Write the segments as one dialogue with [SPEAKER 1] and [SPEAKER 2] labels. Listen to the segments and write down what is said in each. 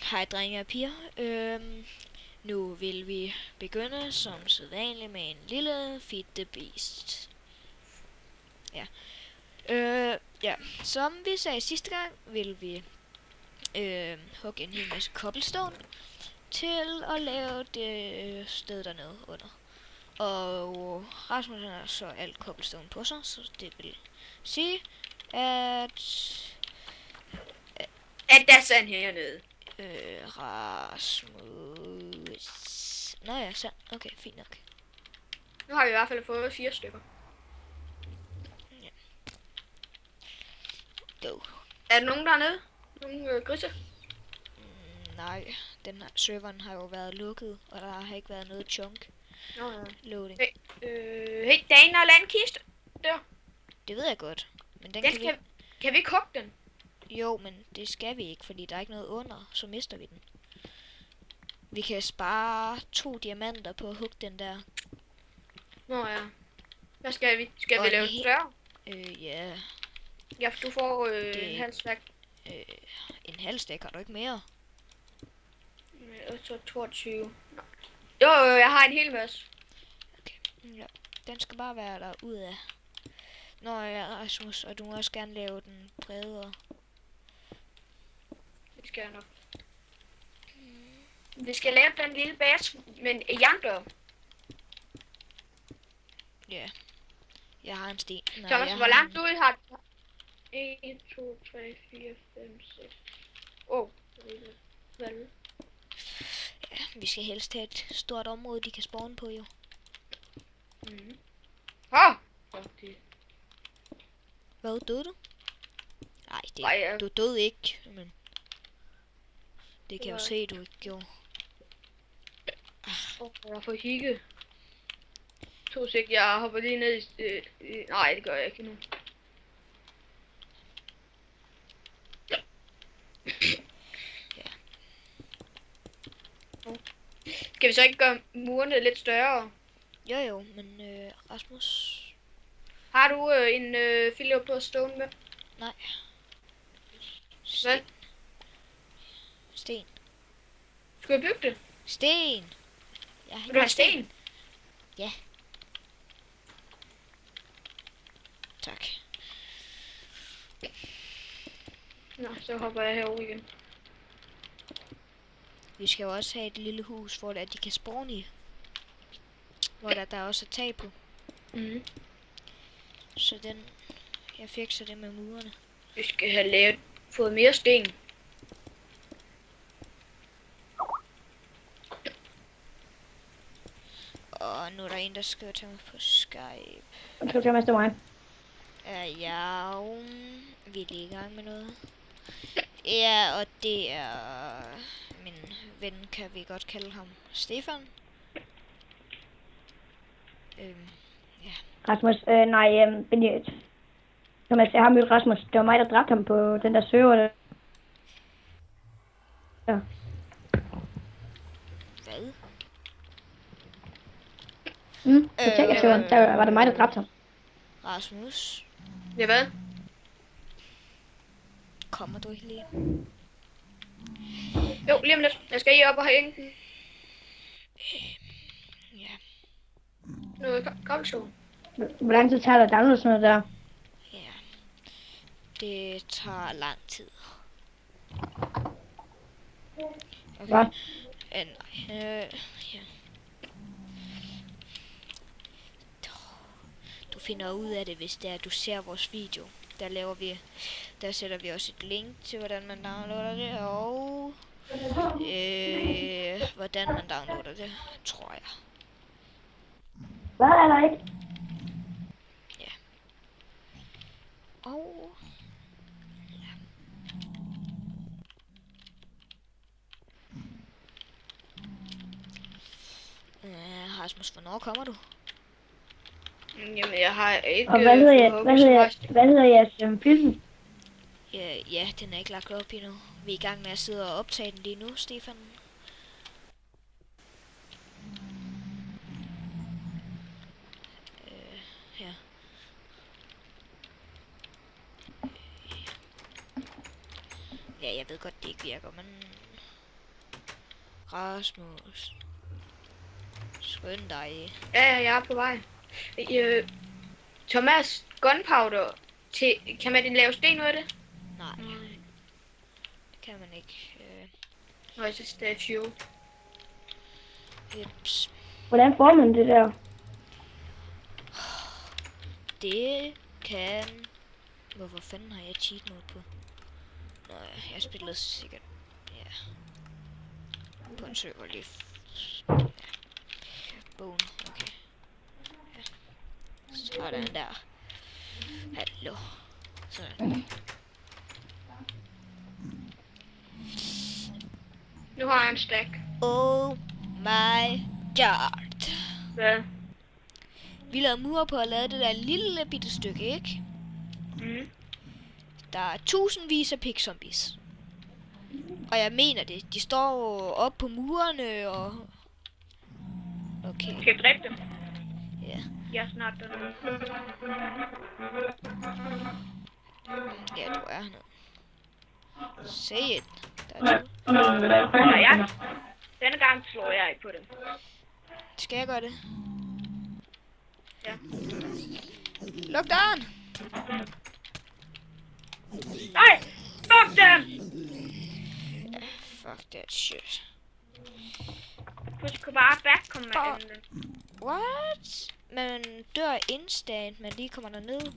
[SPEAKER 1] Hej drenge og piger. Nu vil vi begynde som sædvanligt med en lille Feed the Beast. Ja. Ja. Som vi sagde sidste gang, vil vi hugge en hel masse cobblestone til at lave det sted dernede under. Og Rasmus har så alt cobblestone på sig, så det vil sige, at
[SPEAKER 2] der er sand hernede.
[SPEAKER 1] Rasmus... Nå ja, sand. Okay, fint nok.
[SPEAKER 2] Nu har vi i hvert fald fået 4 stykker.
[SPEAKER 1] Ja. Go.
[SPEAKER 2] Er der nogen dernede? Nogle grise?
[SPEAKER 1] Nej, serveren har jo været lukket, og der har ikke været noget chunk loading.
[SPEAKER 2] Hey, der er en landkiste der.
[SPEAKER 1] Det ved jeg godt, men den
[SPEAKER 2] kan vi ikke hugge den?
[SPEAKER 1] Jo, men det skal vi ikke, fordi der er ikke noget under, så mister vi den. Vi kan spare 2 diamanter på at hugge den der.
[SPEAKER 2] Nå ja. Hvad skal vi? Skal vi lave det større?
[SPEAKER 1] Ja.
[SPEAKER 2] Ja, du får en halv stak.
[SPEAKER 1] En halv stak, har du ikke mere?
[SPEAKER 2] Så 22. Jo, jeg har en hel masse.
[SPEAKER 1] Okay, ja. Den skal bare være der ud af. Nå ja, Rasmus, og du må også gerne lave den bredere.
[SPEAKER 2] Det skal jeg nok. Vi skal lave den lille base med en jerndør.
[SPEAKER 1] Ja. Jeg har en sten.
[SPEAKER 2] Thomas, hvor langt ud har du? 1, 2, 3, 4, 5, 6. Hvad?
[SPEAKER 1] Ja, vi skal helst have et stort område, de kan spawne på, jo. Hvad, døde du? Nej, du døde ikke, men... Det kan jeg jo se, du ikke gjorde.
[SPEAKER 2] Jeg får hygge. 2 sek, jeg hopper lige ned i... Nej, det gør jeg ikke nu.
[SPEAKER 1] Ja.
[SPEAKER 2] Skal vi så ikke gøre murene lidt større?
[SPEAKER 1] Jo, men Rasmus...
[SPEAKER 2] Har du en filet på stone med?
[SPEAKER 1] Nej.
[SPEAKER 2] Hvad?
[SPEAKER 1] Sten.
[SPEAKER 2] Skal jeg bygge det?
[SPEAKER 1] Sten!
[SPEAKER 2] Vil du have sten?
[SPEAKER 1] Ja. Tak.
[SPEAKER 2] Nå, så hopper jeg herover igen.
[SPEAKER 1] Vi skal jo også have et lille hus, hvor de kan spawne i. Hvor der også er tag på. Så jeg fikser det med murene.
[SPEAKER 2] Vi skal have fået mere sten.
[SPEAKER 1] Og nu er der en, der skriver til mig på Skype.
[SPEAKER 2] Undskyld, Thomas, det er mig.
[SPEAKER 1] Ja, vi er lige i gang med noget. Ja, og det er min ven, kan vi godt kalde ham Stefan. Ja.
[SPEAKER 3] Rasmus, Thomas, jeg har mødt Rasmus. Det var mig, der dræbte ham på den der server. Ja.
[SPEAKER 1] Hvad?
[SPEAKER 3] På Tekkerserveren, der var det mig, der dræbte ham.
[SPEAKER 1] Rasmus?
[SPEAKER 2] Ja, hvad?
[SPEAKER 1] Kommer du ikke lige?
[SPEAKER 2] Jo, lige om lidt. Jeg skal op og have ingen.
[SPEAKER 1] Ja.
[SPEAKER 2] Noget cobblestone.
[SPEAKER 3] Hvor lang tid tager det at downloade sådan noget der?
[SPEAKER 1] Ja. Det tager lang tid. Okay.
[SPEAKER 3] Hvad?
[SPEAKER 1] Nej. Ja. Du finder ud af det, hvis det er, at du ser vores video. Der sætter vi også et link til, hvordan man downloader det, og hvordan man downloader det, tror jeg.
[SPEAKER 3] Hvad er der ikke?
[SPEAKER 1] Ja. Og... Ja. Rasmus, hvornår kommer du?
[SPEAKER 2] Jamen, jeg har ikke...
[SPEAKER 3] Og hvad hedder jeres film?
[SPEAKER 1] Ja, den er ikke lagt op endnu. Vi er i gang med at sidde og optage den lige nu, Stefan. Ja. Ja, jeg ved godt, det ikke virker, men... Rasmus. Skynd dig.
[SPEAKER 2] Ja, jeg er på vej. Thomas, gunpowder. Kan man lave sten ud af det?
[SPEAKER 1] Nej. Det kan man ikke.
[SPEAKER 2] Nej, så det er fuel.
[SPEAKER 1] Jeps.
[SPEAKER 3] Hvordan får man det der?
[SPEAKER 1] Det kan... Hvorfor fanden har jeg cheat mode på? Nå, jeg spillede sikkert... Ja. På en server lige... Ja. Bogen, okay. Ja. Sådan der. Hallo. Sådan.
[SPEAKER 2] Nu har jeg en stack.
[SPEAKER 1] Oh my god.
[SPEAKER 2] Hvad?
[SPEAKER 1] Vi lavede mur på at lave det der lille bitte stykke, ikke?
[SPEAKER 2] Mm.
[SPEAKER 1] Der er tusindvis af pigzombies. Og jeg mener det. De står op på murene og... Okay.
[SPEAKER 2] Skal jeg dræbe dem?
[SPEAKER 1] Ja.
[SPEAKER 2] Jeg er snart dernede.
[SPEAKER 1] Ja, du er hernede. Se it. Der er to.
[SPEAKER 2] Ja, ja. Denne gang slår jeg ikke på dem.
[SPEAKER 1] Skal jeg gøre det?
[SPEAKER 2] Ja.
[SPEAKER 1] Luk døren!
[SPEAKER 2] Nej! Fuck dem!
[SPEAKER 1] Ja, fuck that shit.
[SPEAKER 2] Push bare back, kom med
[SPEAKER 1] What? Man dør instant, man lige kommer derned.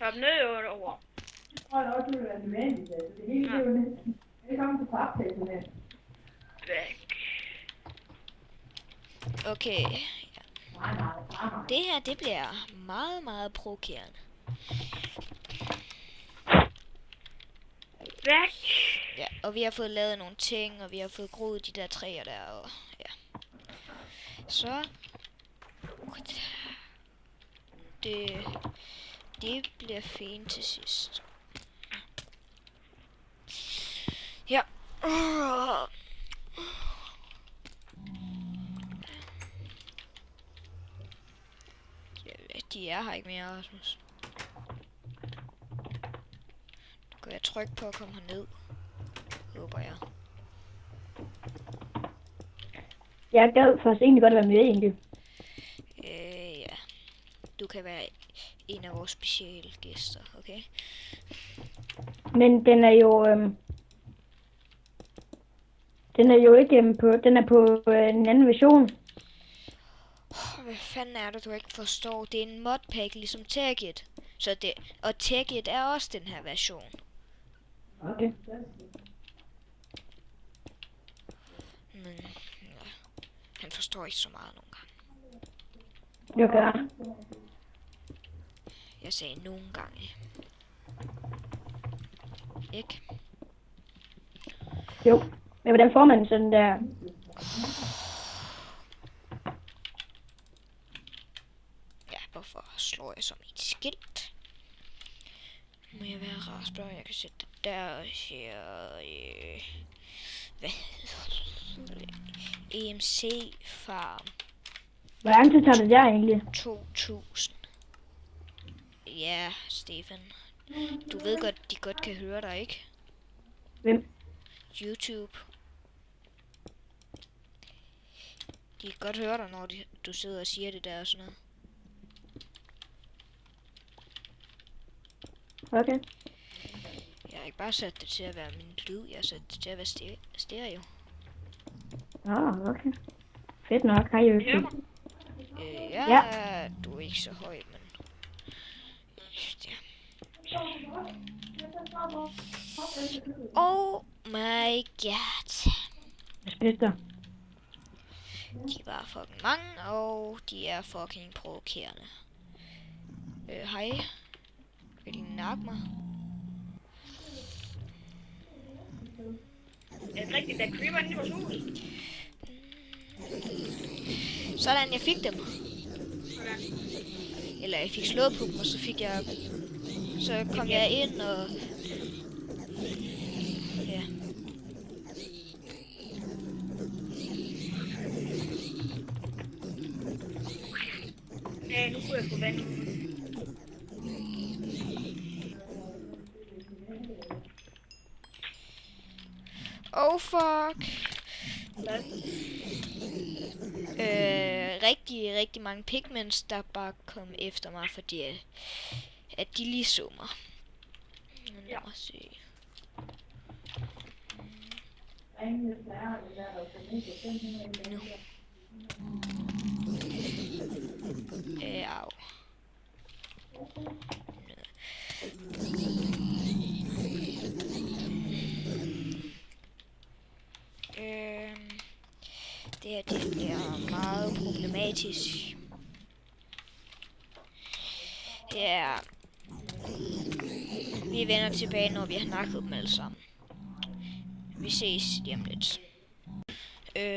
[SPEAKER 2] Hop ned over. Back.
[SPEAKER 1] Okay. Ja. Det her, det bliver meget, meget provokerende.
[SPEAKER 2] Back.
[SPEAKER 1] Ja, og vi har fået lavet nogle ting, og vi har fået groet de der træer der, og ja. Så... Det bliver fint til sidst. Ja. De er her ikke mere, Rasmus. Du kan jeg trykke på at komme herned. Håber jeg.
[SPEAKER 3] Jeg gad faktisk egentlig godt at være med egentlig.
[SPEAKER 1] Ja. Du kan være en af vores specielle gæster, okay?
[SPEAKER 3] Men den er jo... den er jo ikke på... Den er på en anden version.
[SPEAKER 1] Hvad fanden er det, du ikke forstår? Det er en modpack, ligesom Tekkit. Så det... Og Tekkit er også den her version.
[SPEAKER 3] Okay.
[SPEAKER 1] Men... Ja. Han forstår ikke så meget nogle gange.
[SPEAKER 3] Jo, gør.
[SPEAKER 1] Jeg sagde nogle gange. Ikke?
[SPEAKER 3] Jo. Men hvordan får man sådan der...
[SPEAKER 1] Ja, hvorfor slår jeg som et skilt? Må jeg være rasper? Jeg kan sætte det der og her... hvad? EMC Farm.
[SPEAKER 3] Hvor lang tid tager det der egentlig?
[SPEAKER 1] 2000. Ja, Stefan. Du ved godt, de godt kan høre dig, ikke?
[SPEAKER 3] Hvem?
[SPEAKER 1] YouTube. De kan godt høre dig, når du sidder og siger det der og sådan noget.
[SPEAKER 3] Okay.
[SPEAKER 1] Jeg har ikke bare sat det til at være min lyd, jeg har sat det til at være stereo.
[SPEAKER 3] Okay. Fedt nok, hej YouTube.
[SPEAKER 1] Ja, du er ikke så høj, men... Ja. Oh my god.
[SPEAKER 3] Hvad spiste der?
[SPEAKER 1] De var fucking mange, og de er fucking provokerende. Hej. Vil de nakke mig?
[SPEAKER 2] Jeg er rigtigt, der creeper inde i vores hus.
[SPEAKER 1] Sådan, jeg fik dem. Eller jeg fik slået på dem, og så fik jeg... Så kom jeg ind, og... Ja.
[SPEAKER 2] Ja, nu kunne jeg få vand.
[SPEAKER 1] Oh fuck. Rigtig mange pigments, der bare kom efter mig, fordi at de lige så mig. Men lad mig se. Nu. Au. Det her, det bliver meget problematisk. Ja. Vi vender tilbage, når vi har nakket dem alle sammen. Vi ses lige om lidt.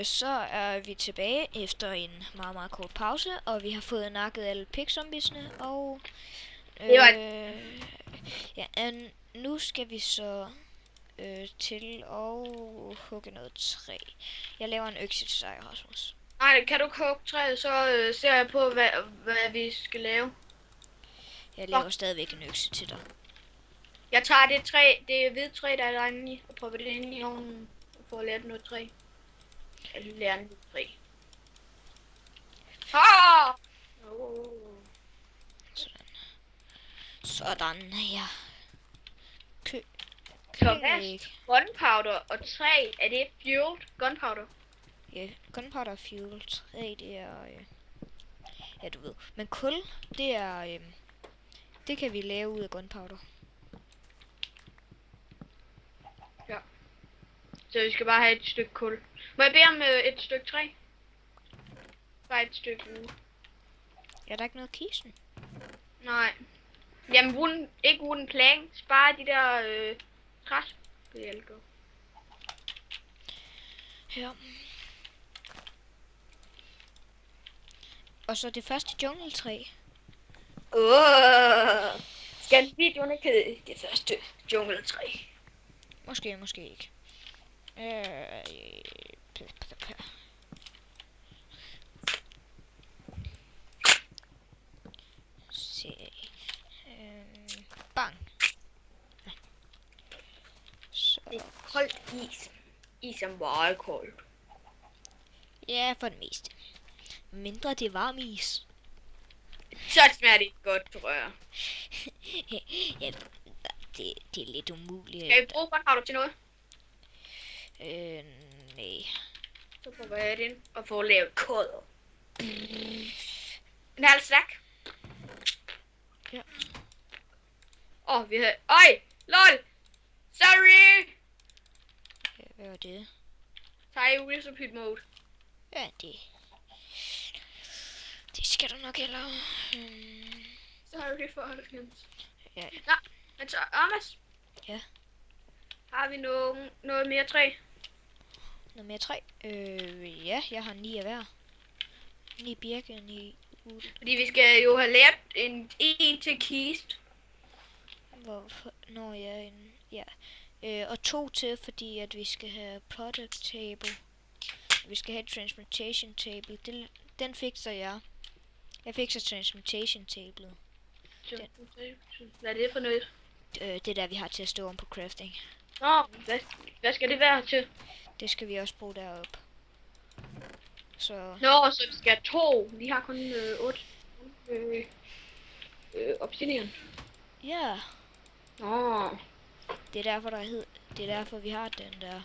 [SPEAKER 1] Så er vi tilbage efter en meget kort pause, og vi har fået nakket alle pigzombiesne, og nu skal vi så til at hugge noget træ. Jeg laver en økse til dig, Rasmus.
[SPEAKER 2] Nej, kan du ikke hugge træet, så ser jeg på, hvad vi skal lave.
[SPEAKER 1] Jeg laver stadigvæk en økse til dig.
[SPEAKER 2] Jeg tager det træ, det hvide træ, der er derinde i, og prøver det ind i ovnen, for at lave noget træ. Jeg lærer noget træ. Ah!
[SPEAKER 1] Sådan, ja.
[SPEAKER 2] Thomas, gunpowder og træ, er det fueled gunpowder?
[SPEAKER 1] Ja, gunpowder og fuel, træ, det er... ja, du ved. Men kul, det er... det kan vi lave ud af gunpowder.
[SPEAKER 2] Ja. Så vi skal bare have et stykke kul. Må jeg bede om et stykke træ? Bare et stykke uge.
[SPEAKER 1] Er der ikke noget i kisten?
[SPEAKER 2] Nej. Jamen, ikke wooden planks, bare de der træs. Det er alt godt.
[SPEAKER 1] Ja. Og så det første jungletræ.
[SPEAKER 2] Skal videoen ikke hedde det første jungletræ?
[SPEAKER 1] Måske ikke. Se. Bang. Så.
[SPEAKER 2] Det er koldt is. Is er meget koldt.
[SPEAKER 1] Ja, for det meste. Mindre det er varm is.
[SPEAKER 2] Så smager det ikke godt, tror jeg.
[SPEAKER 1] Ja, det er lidt umuligt.
[SPEAKER 2] Skal vi bruge gunpowder til noget?
[SPEAKER 1] Nej.
[SPEAKER 2] Så prøver jeg det og få lavet kodder. En halv stack.
[SPEAKER 1] Ja.
[SPEAKER 2] Vi havde... Øj! LOL! Sorry!
[SPEAKER 1] Hvad var det?
[SPEAKER 2] Tager i recipe mode.
[SPEAKER 1] Ja, det skal du nok heller.
[SPEAKER 2] Sorry for det.
[SPEAKER 1] Ja.
[SPEAKER 2] Nå, men så, Thomas.
[SPEAKER 1] Ja.
[SPEAKER 2] Har vi noget mere træ?
[SPEAKER 1] Noget mere træ? Ja, jeg har 9 af hver. 9 birke, 9 ud.
[SPEAKER 2] Fordi vi skal jo have lavet en til kist.
[SPEAKER 1] Hvorfor? Nå, ja. Og 2 til, fordi at vi skal have product table. Vi skal have transmutation table. Den fikser jeg. Jeg fikser transmutation table.
[SPEAKER 2] Hvad er det for noget?
[SPEAKER 1] Det der vi har til at stå om på crafting.
[SPEAKER 2] Nå, hvad skal det være til?
[SPEAKER 1] Det skal vi også bruge deroppe. Så...
[SPEAKER 2] Nå, så vi skal have 2. Vi har kun 8 obsidian.
[SPEAKER 1] Ja.
[SPEAKER 2] Nå.
[SPEAKER 1] Det er derfor det er derfor vi har den der.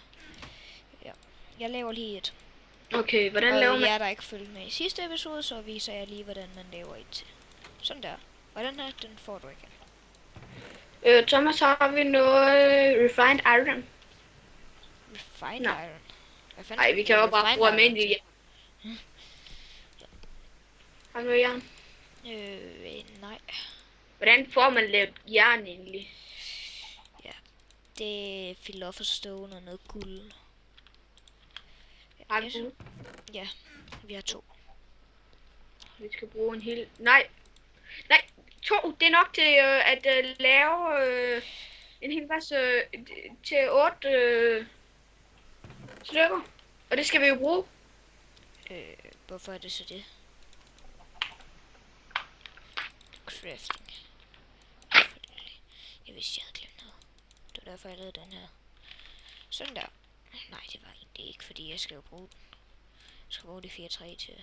[SPEAKER 1] Ja. Jeg laver lige et.
[SPEAKER 2] Okay, hvordan laver man?
[SPEAKER 1] Og jeg der ikke følte med i sidste episode, så viser jeg lige hvordan man laver et til. Sådan der. Og den her, den får du igen.
[SPEAKER 2] Thomas, har vi noget refined iron?
[SPEAKER 1] Refined iron?
[SPEAKER 2] Nej, vi kan jo bare bruge almindelig jern. Har du noget jern?
[SPEAKER 1] Nej.
[SPEAKER 2] Hvordan får man lavet jern egentlig?
[SPEAKER 1] Ja, det er philosopherstone og noget guld.
[SPEAKER 2] Har du guld?
[SPEAKER 1] Ja, vi har 2.
[SPEAKER 2] Vi skal bruge en hel... Nej, 2, det er nok til at lave en hel masse til 8 stykker. Og det skal vi jo bruge.
[SPEAKER 1] Hvorfor er det så det? Crafting. Jeg vidste, jeg havde glemt noget. Det var derfor, jeg lavede den her. Sådan der. Nej, det var egentlig ikke, fordi jeg skal jo bruge den. Jeg skal bruge det 4-3 til.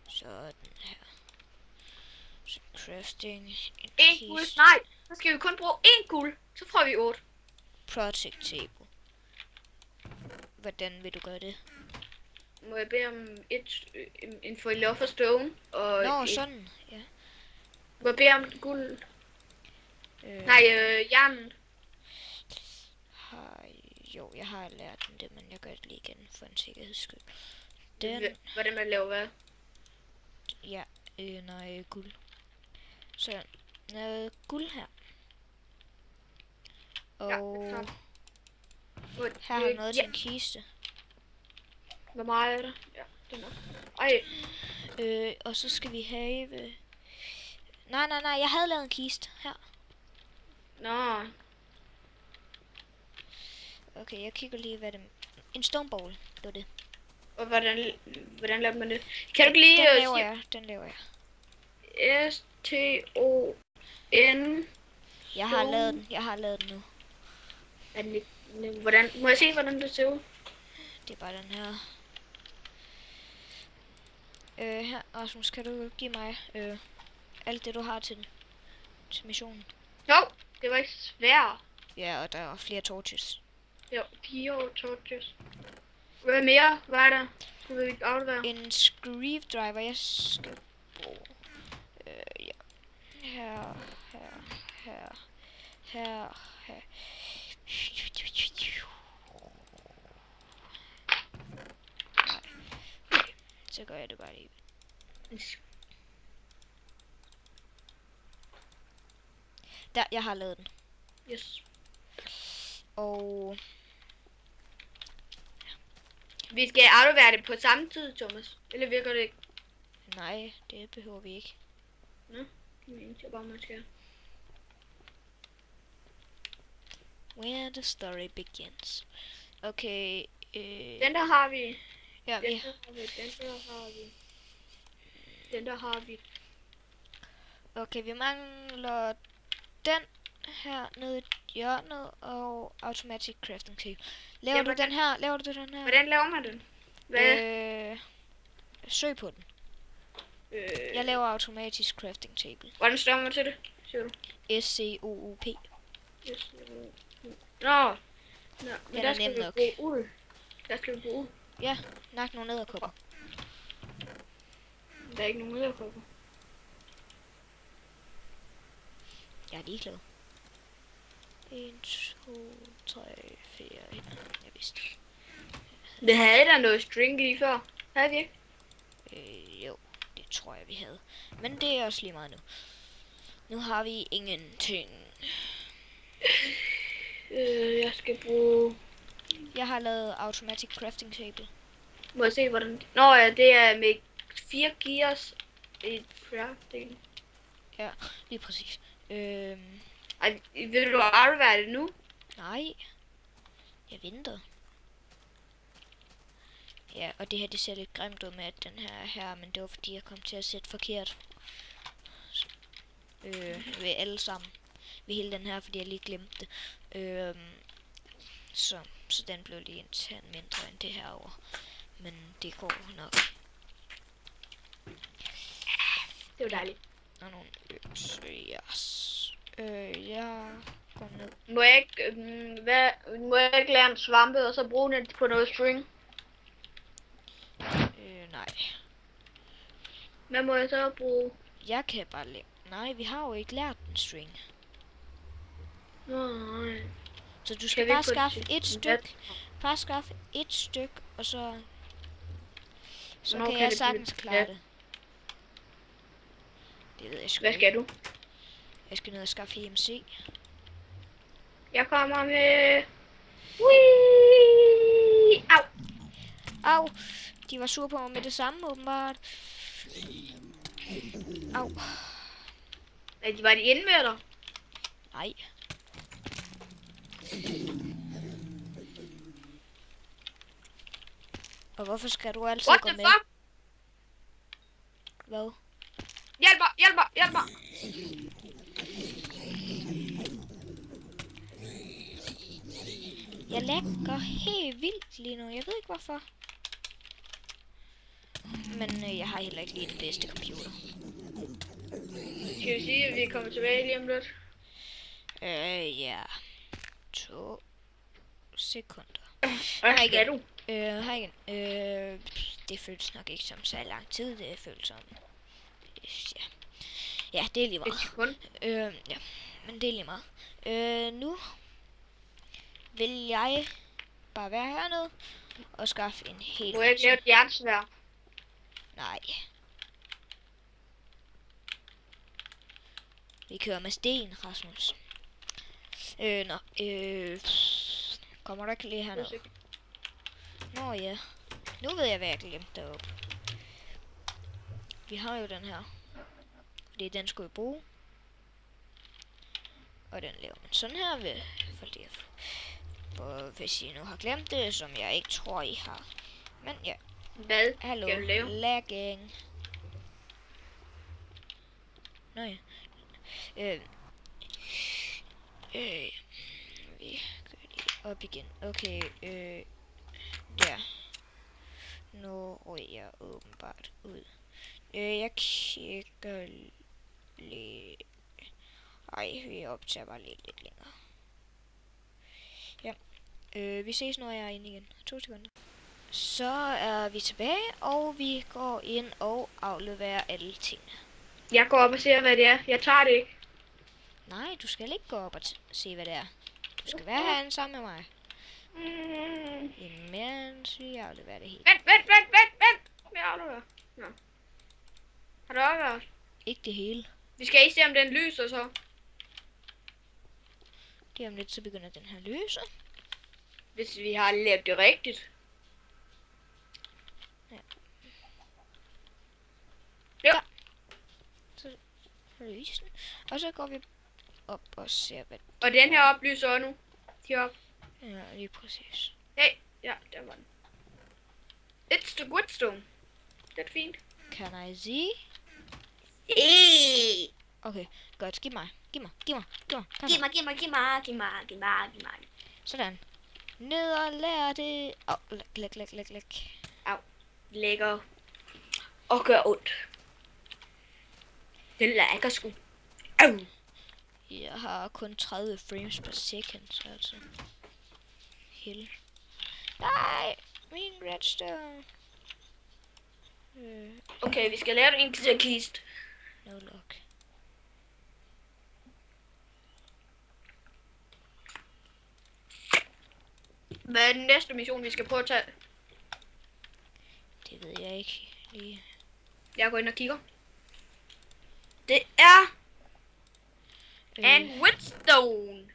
[SPEAKER 1] Sådan her. Så crafting.
[SPEAKER 2] En guld. Nej, så skal vi kun bruge 1 guld. Så får vi 8.
[SPEAKER 1] Project table. Hvordan vil du gøre det?
[SPEAKER 2] Må jeg bede om en foil for stone? Og
[SPEAKER 1] Nå, sådan. Ja.
[SPEAKER 2] Må jeg bede om guld? Nej, jern.
[SPEAKER 1] Jo, jeg har lært den det, men jeg gør det lige igen for en sikkerheds skyld. Den,
[SPEAKER 2] Hvordan man laver hvad?
[SPEAKER 1] ja, guld. Så noget guld her. Og her har noget til en kiste.
[SPEAKER 2] Hvor meget er der? Ja, det er nok. Ej.
[SPEAKER 1] Og så skal vi have... Nej, jeg havde lavet en kiste her.
[SPEAKER 2] Nå.
[SPEAKER 1] Okay, jeg kigger lige, hvad det... En stone bowl, det var det.
[SPEAKER 2] Og hvordan laver man det? Kan du ikke lige...
[SPEAKER 1] Den laver jeg.
[SPEAKER 2] S-T-O-N...
[SPEAKER 1] Jeg har lavet den nu.
[SPEAKER 2] Er den ikke... Hvordan... Må jeg se, hvordan det ser ud?
[SPEAKER 1] Det er bare den her. Her, Rasmus, kan du give mig alt det, du har til missionen?
[SPEAKER 2] Jo, det var ikke svært.
[SPEAKER 1] Ja, og der er flere torches.
[SPEAKER 2] Jo, 4 torches. Hvad mere var der? Det vil vi ikke aflevere.
[SPEAKER 1] En screwdriver, jeg skal bruge. Ja. Her. Nej. Okay. Så gør jeg det bare lige. Der, jeg har lavet den.
[SPEAKER 2] Yes.
[SPEAKER 1] Og
[SPEAKER 2] Vi skal aflevere det på samme tid, Thomas. Eller virker det ikke?
[SPEAKER 1] nej, det behøver vi ikke.
[SPEAKER 2] Nå, det mener jeg bare, man skal.
[SPEAKER 1] Where the story begins. Okay.
[SPEAKER 2] Den der har vi.
[SPEAKER 1] Ja,
[SPEAKER 2] Den der har vi.
[SPEAKER 1] Okay, vi mangler den her nede i hjørnet og automatic crafting table. Laver du den her?
[SPEAKER 2] Hvordan laver man den? Hvad?
[SPEAKER 1] Søg på den. Jeg laver automatisk crafting table.
[SPEAKER 2] Hvordan står man til det? Siger du?
[SPEAKER 1] SCOOP.
[SPEAKER 2] Yes. Nå, men
[SPEAKER 1] Den
[SPEAKER 2] der
[SPEAKER 1] er
[SPEAKER 2] skal
[SPEAKER 1] nem
[SPEAKER 2] vi
[SPEAKER 1] nok.
[SPEAKER 2] bruge uld. Der skal vi bruge uld.
[SPEAKER 1] Ja, nak nogle edderkopper.
[SPEAKER 2] Der er ikke nogen edderkopper.
[SPEAKER 1] Jeg er ligeglad. 1, 2, 3, 4. Jeg vidste.
[SPEAKER 2] Vi havde der noget string lige før. Havde vi ikke?
[SPEAKER 1] Jo, det tror jeg vi havde. Men det er også lige meget nu. Nu har vi ingenting.
[SPEAKER 2] Jeg skal bruge...
[SPEAKER 1] Jeg har lavet automatic crafting table.
[SPEAKER 2] Må jeg se hvordan... Nå ja, det er med 4 gears i crafting.
[SPEAKER 1] Ja, lige præcis.
[SPEAKER 2] Ej, vil du aflevere det nu?
[SPEAKER 1] Nej. Jeg venter. Ja, og det her, det ser lidt grimt ud med at den her, men det var fordi jeg kom til at sætte forkert. Ved alle sammen. Ved hele den her, fordi jeg lige glemte det. Så den blev lige en tand mindre end det her over. Men det går nok.
[SPEAKER 2] Det var dejligt.
[SPEAKER 1] Og nogle øs. Yes. Jeg går ned.
[SPEAKER 2] Må jeg ikke lære en svampe og så bruge den på noget string?
[SPEAKER 1] Nej.
[SPEAKER 2] Hvad må jeg så bruge?
[SPEAKER 1] Jeg kan bare lære. Nej, vi har jo ikke lært en string.
[SPEAKER 2] Nej.
[SPEAKER 1] Så du skal bare skaffe et stykke. Bare skaffe et stykke, og så kan jeg sagtens klare det. Det ved jeg sgu
[SPEAKER 2] Hvad skal du?
[SPEAKER 1] Jeg skal ned og skaffe EMC.
[SPEAKER 2] Jeg kommer med... Whee! Au!
[SPEAKER 1] Au! De var sure på mig med det samme, åbenbart. Au.
[SPEAKER 2] Var de inde med dig?
[SPEAKER 1] Nej. Og hvorfor skal du altid gå med?
[SPEAKER 2] Fuck?
[SPEAKER 1] Hvad?
[SPEAKER 2] Hjælp mig!
[SPEAKER 1] Jeg lægger helt vildt lige nu. Jeg ved ikke hvorfor. Men jeg har heller ikke lige den bedste computer.
[SPEAKER 2] Skal vi sige, at vi kommer tilbage lige om lidt?
[SPEAKER 1] Ja. 2 sekunder.
[SPEAKER 2] Hvad
[SPEAKER 1] Hej
[SPEAKER 2] skal
[SPEAKER 1] igen.
[SPEAKER 2] du?
[SPEAKER 1] Hej igen. Det føles nok ikke som så lang tid. Det føles som... Ja, det er lige
[SPEAKER 2] Et
[SPEAKER 1] meget.
[SPEAKER 2] sekund.
[SPEAKER 1] Ja, men det er lige meget. Nu vil jeg bare være hernede og skaffe en hel
[SPEAKER 2] Må jeg ikke lave et jernsværd?
[SPEAKER 1] Nej. Vi kører med sten, Rasmus. Kommer du ikke lige hernede? Nå ja. Nu ved jeg, hvad jeg glemte deroppe. Vi har jo den her. Fordi den skulle vi bruge. Og den laver man sådan her ved. Fordi hvis I nu har glemt det, som jeg ikke tror, I har. Men ja.
[SPEAKER 2] Hvad
[SPEAKER 1] Hallo.
[SPEAKER 2] skal du lave?
[SPEAKER 1] Lagging. Nå ja. Vi kører lige op igen. Okay, der. Nu ryger jeg åbenbart ud. Jeg kigger lige... Ej, vi optager bare lidt længere. Ja. Vi ses, når jeg er inde igen. 2 sekunder. Så er vi tilbage, og vi går ind og afleverer alle tingene.
[SPEAKER 2] Jeg går op og ser, hvad det er. Jeg tager det ikke.
[SPEAKER 1] Nej, du skal ikke gå op og se, hvad det er. Du skal være herinde sammen med mig. Imens vi afleverer det hele.
[SPEAKER 2] Vent. Jeg afleverer. Nå. Har du afleveret?
[SPEAKER 1] Ikke det hele.
[SPEAKER 2] Vi skal ikke se, om den lyser så.
[SPEAKER 1] Det om lidt, så begynder den her lyse.
[SPEAKER 2] Hvis vi har lavet det rigtigt.
[SPEAKER 1] Så lyser den. Og så går vi op og ser, hvad
[SPEAKER 2] Og den her oplyser også nu. Heroppe.
[SPEAKER 1] Ja, lige præcis.
[SPEAKER 2] Hey, ja, der var den. It's the Goodstone. Det er fint.
[SPEAKER 1] Can I see? Okay, godt. Giv mig. Kom her. Sådan. Ned og lær det. Læg.
[SPEAKER 2] Lækker. Og gør ondt. Den lækker sgu. Au.
[SPEAKER 1] Jeg har kun 30 frames per second, altså. Held. Nej, min redstone.
[SPEAKER 2] Okay, vi skal lave en til kist.
[SPEAKER 1] No luck.
[SPEAKER 2] Hvad er den næste mission, vi skal prøve at tage?
[SPEAKER 1] Det ved jeg ikke lige.
[SPEAKER 2] Jeg går ind og kigger. Det er en Whetstone.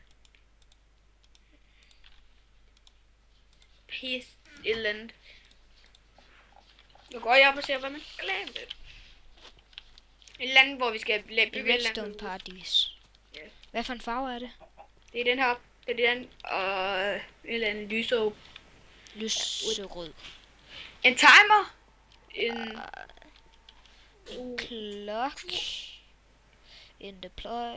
[SPEAKER 2] Pisse et eller andet. Nu går jeg op og ser, hvad man skal lave det. Et eller andet, hvor vi skal bygge et eller
[SPEAKER 1] Redstone
[SPEAKER 2] andet.
[SPEAKER 1] Paradis.
[SPEAKER 2] Ja.
[SPEAKER 1] Hvad for en farve er det?
[SPEAKER 2] Det er den her. Det er den. Og et eller andet lyserød.
[SPEAKER 1] Lyserød.
[SPEAKER 2] En timer. En
[SPEAKER 1] Clock. En deploy.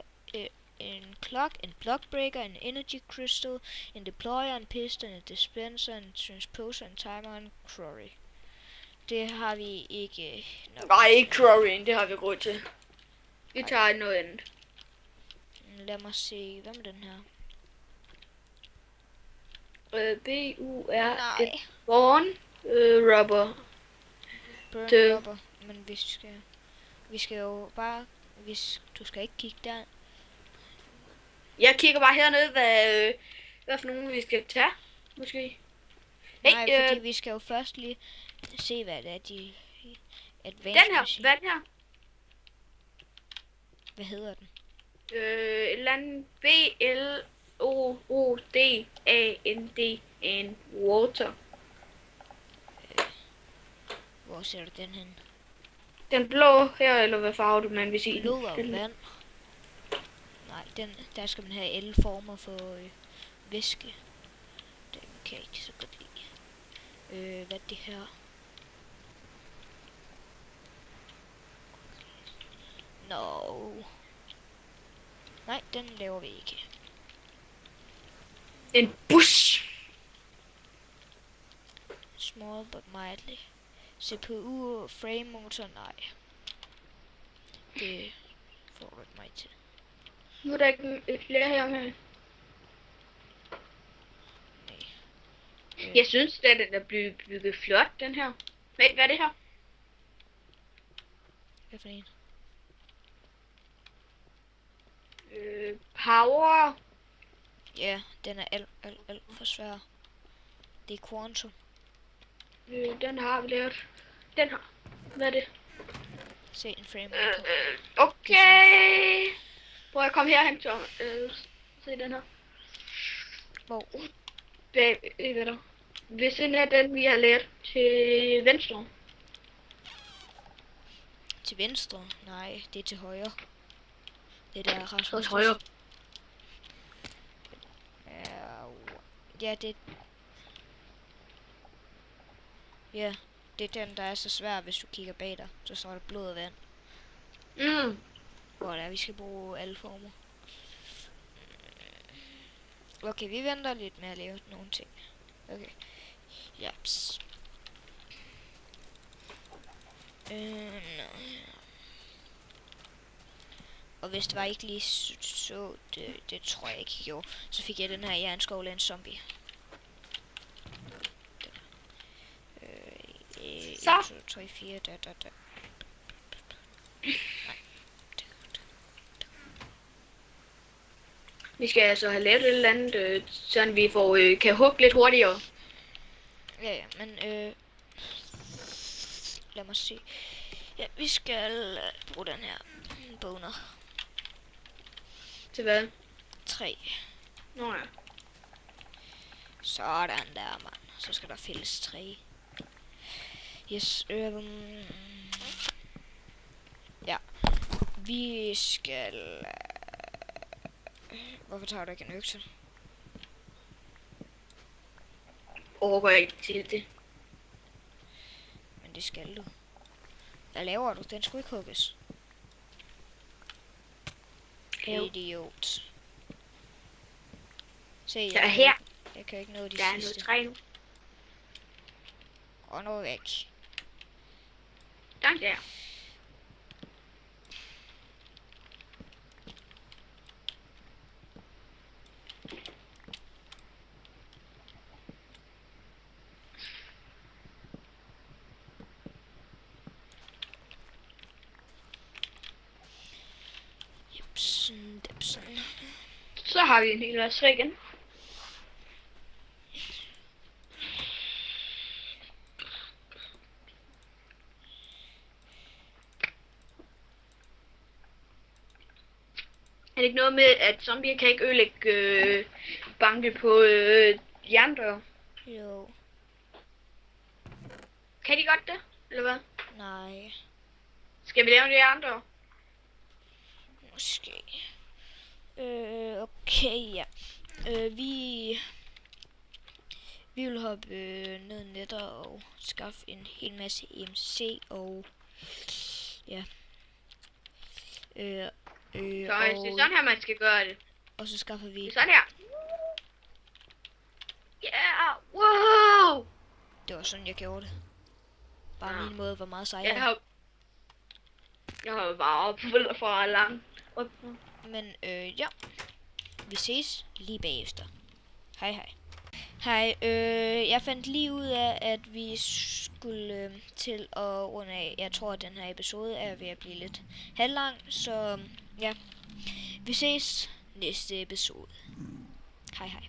[SPEAKER 1] En clock, en block breaker, en energy crystal, en deployer, en piston, en dispenser, en transposer, en timer, en quarry. Det har vi ikke nok.
[SPEAKER 2] Nej, ikke Crowing, det har vi råd til. Vi tager noget andet.
[SPEAKER 1] Lad mig se, hvad med den her?
[SPEAKER 2] B-U-R.
[SPEAKER 1] Nej.
[SPEAKER 2] Born rubber.
[SPEAKER 1] Burn
[SPEAKER 2] Det-
[SPEAKER 1] rubber. Men vi skal jo bare, du skal ikke kigge der.
[SPEAKER 2] Jeg kigger bare hernede, hvad for nogle vi skal tage, måske.
[SPEAKER 1] Nej, fordi vi skal jo først lige se, hvad det er, de advanced
[SPEAKER 2] Den her,
[SPEAKER 1] machine-
[SPEAKER 2] hvad er den her?
[SPEAKER 1] Hvad hedder den?
[SPEAKER 2] Et eller andet B-L-O-O-D-A-N-D-N water.
[SPEAKER 1] Hvor ser du den hen?
[SPEAKER 2] Den blå her, eller hvad farve du man vil sige.
[SPEAKER 1] Blod og
[SPEAKER 2] Den-
[SPEAKER 1] vand. Nej, der skal man have alle former for væske. Den kan jeg ikke så godt lide. Hvad er det her? No. Nej, den laver vi ikke.
[SPEAKER 2] En bus.
[SPEAKER 1] small but mildly. CPU, frame motor, nej. Det får du ikke mig til.
[SPEAKER 2] Nu er der ikke flere her med.
[SPEAKER 1] Nej.
[SPEAKER 2] Jeg synes, at den er blevet bygget flot, den her. Hvad er det her?
[SPEAKER 1] Hvad for en?
[SPEAKER 2] Power.
[SPEAKER 1] Ja, den er alt for svær. Det er Quantum.
[SPEAKER 2] Den har vi lavet. Den har. Hvad er det?
[SPEAKER 1] Se en frame.
[SPEAKER 2] Okay. Prøv at komme herhen, Tom. Se den her.
[SPEAKER 1] Hvor?
[SPEAKER 2] Bag, ved du. Ved siden af den, vi har lavet til venstre.
[SPEAKER 1] Til venstre? Nej, det er til højre. Det er der Rasmus.
[SPEAKER 2] Til højre.
[SPEAKER 1] Ja, det... Ja, det er den, der er så svær, hvis du kigger bag dig. Så står der blod og vand. Hvor der vi skal bruge alle former. Okay, vi venter lidt med at lave nogle ting. Okay. Japs. Og hvis det var ikke lige så det tror jeg ikke jeg gjorde, så fik jeg den her jernskovle en zombie.
[SPEAKER 2] Så.
[SPEAKER 1] 1, 2, 3, 4, da.
[SPEAKER 2] Vi skal altså have lavet et eller andet, sådan vi får, kan hugge lidt hurtigere.
[SPEAKER 1] Ja, men lad mig se. Ja, vi skal bruge den her boner.
[SPEAKER 2] Til hvad?
[SPEAKER 1] 3.
[SPEAKER 2] Nå ja.
[SPEAKER 1] Sådan der, mand. Så skal der fælles 3. Yes, ja. Vi skal... Hvorfor tager du ikke en økse?
[SPEAKER 2] Overgår jeg ikke til det.
[SPEAKER 1] Men det skal du. Hvad laver du? Den skulle ikke hugges.
[SPEAKER 2] Jo.
[SPEAKER 1] Idiot. Se,
[SPEAKER 2] Jeg er her.
[SPEAKER 1] Jeg kan ikke nå de
[SPEAKER 2] Der er noget
[SPEAKER 1] sidste.
[SPEAKER 2] træ nu.
[SPEAKER 1] Og nu væk.
[SPEAKER 2] Den der.
[SPEAKER 1] Jepsen, depsen.
[SPEAKER 2] Så har vi en hel masse træ igen. Er det ikke noget med, at zombier kan ikke ødelægge banke på jerndør?
[SPEAKER 1] Jo.
[SPEAKER 2] Kan de godt det? Eller hvad?
[SPEAKER 1] Nej.
[SPEAKER 2] Skal vi lave en jerndør?
[SPEAKER 1] Måske. Okay, ja. Vi vil hoppe ned netter og skaffe en hel masse EMC og ja.
[SPEAKER 2] Så det er sådan her, man skal gøre det.
[SPEAKER 1] Og så skaffer
[SPEAKER 2] Det
[SPEAKER 1] vi...
[SPEAKER 2] er sådan her. Yeah! Wow!
[SPEAKER 1] Det var sådan, jeg gjorde det. Bare
[SPEAKER 2] Ja.
[SPEAKER 1] min måde var meget sejere.
[SPEAKER 2] Jeg har bare opfyldt fra langt.
[SPEAKER 1] Men ja. Vi ses lige bagefter. Hej hej. Hej, jeg fandt lige ud af, at vi skulle til at runde af. Jeg tror, at den her episode er ved at blive lidt halvlang, så ja. Vi ses næste episode. Hej hej.